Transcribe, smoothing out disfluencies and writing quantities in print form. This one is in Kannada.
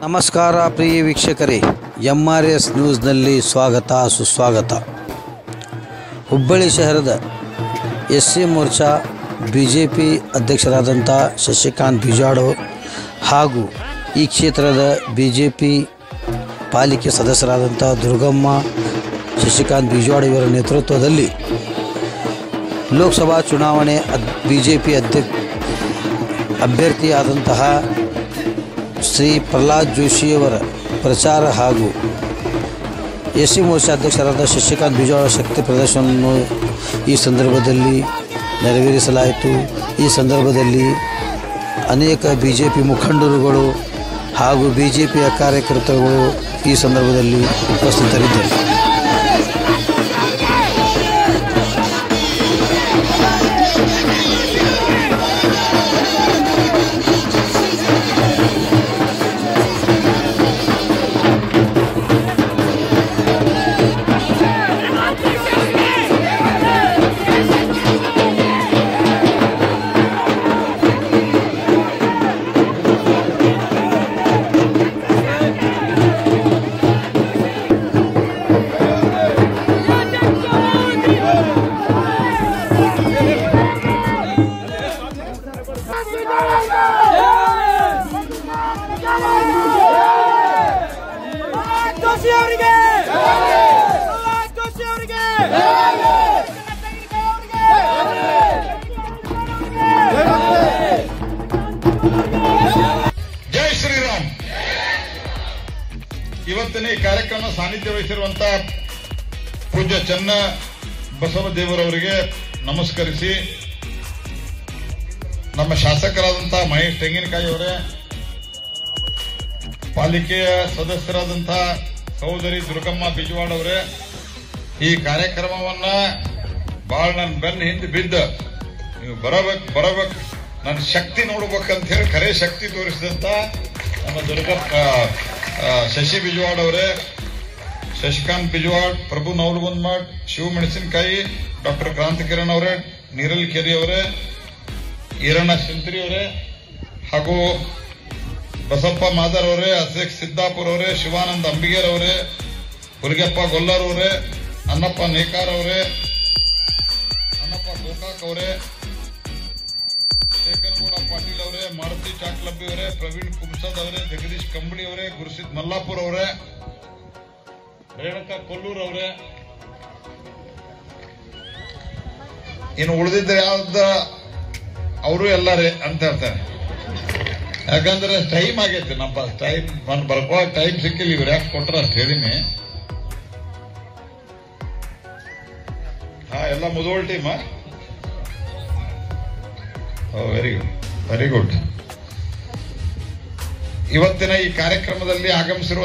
ನಮಸ್ಕಾರ ಪ್ರಿಯ ವೀಕ್ಷಕರೇ, MRS ನ್ಯೂಸ್ನಲ್ಲಿ ಸ್ವಾಗತ ಸುಸ್ವಾಗತ. ಹುಬ್ಬಳ್ಳಿ ಶಹರದ SC ಮೋರ್ಚಾ BJP ಅಧ್ಯಕ್ಷರಾದಂಥ ಶಶಿಕಾಂತ್ ಬಿಜಾಡ್ ಹಾಗೂ ಈ ಕ್ಷೇತ್ರದ BJP ಪಾಲಿಕೆ ಸದಸ್ಯರಾದಂಥ ದುರ್ಗಮ್ಮ ಶಶಿಕಾಂತ್ ಬಿಜಾಡ್ ಇವರ ನೇತೃತ್ವದಲ್ಲಿ ಲೋಕಸಭಾ ಚುನಾವಣೆ BJP ಅಭ್ಯರ್ಥಿಯಾದಂತಹ ಶ್ರೀ ಪ್ರಹ್ಲಾದ್ ಜೋಶಿಯವರ ಪ್ರಚಾರ ಹಾಗೂ SC ಮೋರ್ಚಾ ಅಧ್ಯಕ್ಷರಾದ ಶಶಿಕಾಂತ್ ಬಿಜಾಡ್ ಶಕ್ತಿ ಪ್ರದರ್ಶನವನ್ನು ಈ ಸಂದರ್ಭದಲ್ಲಿ ನೆರವೇರಿಸಲಾಯಿತು. ಈ ಸಂದರ್ಭದಲ್ಲಿ ಅನೇಕ BJP ಮುಖಂಡರುಗಳು ಹಾಗೂ BJPಯ ಕಾರ್ಯಕರ್ತರುಗಳು ಈ ಸಂದರ್ಭದಲ್ಲಿ ಉಪಸ್ಥಿತರಿದ್ದರು. ಜೈ ಶ್ರೀರಾಮ್. ಇವತ್ತಿನ ಈ ಕಾರ್ಯಕ್ರಮ ಸಾನ್ನಿಧ್ಯ ವಹಿಸಿರುವಂತ ಪೂಜ್ಯ ಚನ್ನ ಬಸವದೇವರವರಿಗೆ ನಮಸ್ಕರಿಸಿ, ನಮ್ಮ ಶಾಸಕರಾದಂತಹ ಮಹೇಶ್ ತೆಂಗಿನಕಾಯಿ ಅವರೇ, ಪಾಲಿಕೆಯ ಸದಸ್ಯರಾದಂತಹ ಸಹೋದರಿ ದುರ್ಗಮ್ಮ ಬಿಜವಾಡ್ ಅವರೇ, ಈ ಕಾರ್ಯಕ್ರಮವನ್ನ ಬಹಳ ನನ್ನ ಬೆನ್ನ ಹಿಂದೆ ಬಿದ್ದ ನೀವು ಬರಬೇಕು ನನ್ನ ಶಕ್ತಿ ನೋಡ್ಬೇಕಂತ ಹೇಳಿ ಖರೆ ಶಕ್ತಿ ತೋರಿಸಿದಂತ ನಮ್ಮ ಶಶಿ ಬಿಜವಾಡ್ ಅವರೇ, ಶಶಿಕಾಂತ್ ಬಿಜವಾಡ್, ಪ್ರಭು ನವಲಗುಂದಮಠ್, ಶಿವ ಮೆಣಸಿನಕಾಯಿ, ಡಾಕ್ಟರ್ ಕ್ರಾಂತಿ ಕಿರಣ್ ಅವರೇ, ನೀರಲ್ ಕೆರಿ ಅವರೇ, ಈರಣ್ಣ ಸಿಂತ್ರಿ ಅವರೇ, ಹಾಗೂ ಬಸಪ್ಪ ಮಾದರ್ ಅವರೇ, ಅಧ್ಯಕ್ಷ ಸಿದ್ದಾಪುರ ಅವರೇ, ಶಿವಾನಂದ ಅಂಬಿಗೇರ್ ಅವರೇ, ಹುಲಿಗೆಪ್ಪ ಗೊಲ್ಲರ್ ಅವರೇ, ಅನ್ನಪ್ಪ ನೇಕಾರ್ ಅವರೇ, ಅನ್ನಪ್ಪ ಗೋಕಾಕ್ ಅವರೇ, ಶೇಖರಗೌಡ ಪಾಟೀಲ್ ಅವರೇ, ಮಾರುತಿ ಚಾಕ್ಲಬ್ಬಿ ಅವರೇ, ಪ್ರವೀಣ್ ಕುಮ್ಸದ್ ಅವರೇ, ಜಗದೀಶ್ ಕಂಬಳಿ ಅವರೇ, ಗುರುಸಿದ್ ಮಲ್ಲಾಪುರ್ ಅವರೇ, ರೇಣುಕಾ ಕೊಲ್ಲೂರ್ ಅವರೇ, ಇನ್ನು ಉಳಿದಿದ್ರೆ ಯಾವ್ದ ಅವರು ಎಲ್ಲರೇ ಅಂತ ಹೇಳ್ತಾರೆ. ಯಾಕಂದ್ರೆ ಟೈಮ್ ಆಗೈತೆ, ನಮ್ಮ ಟೈಮ್ ನಾನು ಬರ್ಕೋ ಟೈಮ್ ಸಿಕ್ಕಿಲ್ಲ, ಇವ್ರು ಯಾಕೆ ಕೊಟ್ರ ಅಷ್ಟು ಹೇಳಿನಿ. ಎಲ್ಲ ಮುದೋಳ್ ಟೀಮ್. Very good. ಇವತ್ತಿನ ಈ ಕಾರ್ಯಕ್ರಮದಲ್ಲಿ ಆಗಮಿಸಿರುವ